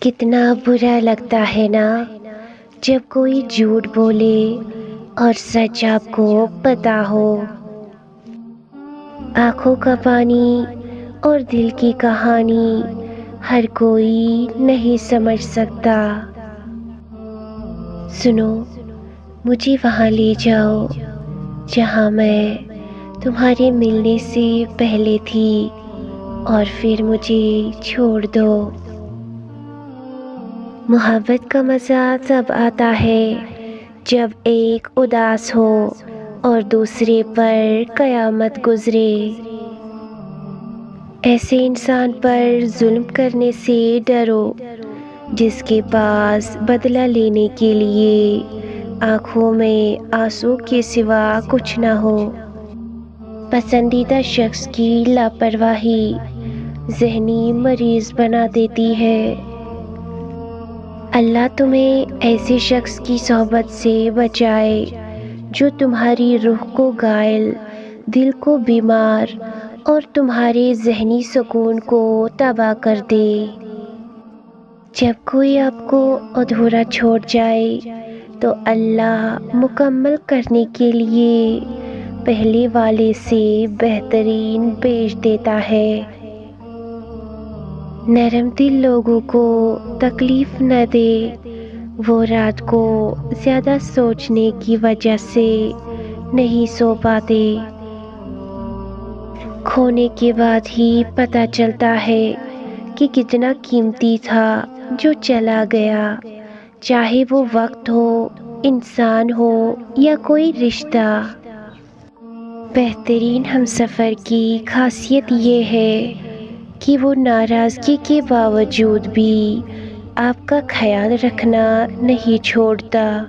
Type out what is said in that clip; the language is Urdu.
کتنا برا لگتا ہے نا جب کوئی جھوٹ بولے اور سچ آپ کو پتہ ہو۔ آنکھوں کا پانی اور دل کی کہانی ہر کوئی نہیں سمجھ سکتا۔ سنو، مجھے وہاں لے جاؤ جہاں میں تمہارے ملنے سے پہلے تھی اور پھر مجھے چھوڑ دو۔ محبت کا مزہ تب آتا ہے جب ایک اداس ہو اور دوسرے پر قیامت گزرے۔ ایسے انسان پر ظلم کرنے سے ڈرو جس کے پاس بدلہ لینے کے لیے آنکھوں میں آنسو کے سوا کچھ نہ ہو۔ پسندیدہ شخص کی لاپرواہی ذہنی مریض بنا دیتی ہے۔ اللہ تمہیں ایسے شخص کی صحبت سے بچائے جو تمہاری روح کو گائل، دل کو بیمار اور تمہارے ذہنی سکون کو تباہ کر دے۔ جب کوئی آپ کو ادھورا چھوڑ جائے تو اللہ مکمل کرنے کے لیے پہلے والے سے بہترین بھیج دیتا ہے۔ نرم دل لوگوں کو تکلیف نہ دے، وہ رات کو زیادہ سوچنے کی وجہ سے نہیں سو پاتے۔ کھونے کے بعد ہی پتہ چلتا ہے کہ کتنا قیمتی تھا جو چلا گیا، چاہے وہ وقت ہو، انسان ہو یا کوئی رشتہ۔ بہترین ہمسفر کی خاصیت یہ ہے کہ وہ ناراضگی کے باوجود بھی آپ کا خیال رکھنا نہیں چھوڑتا۔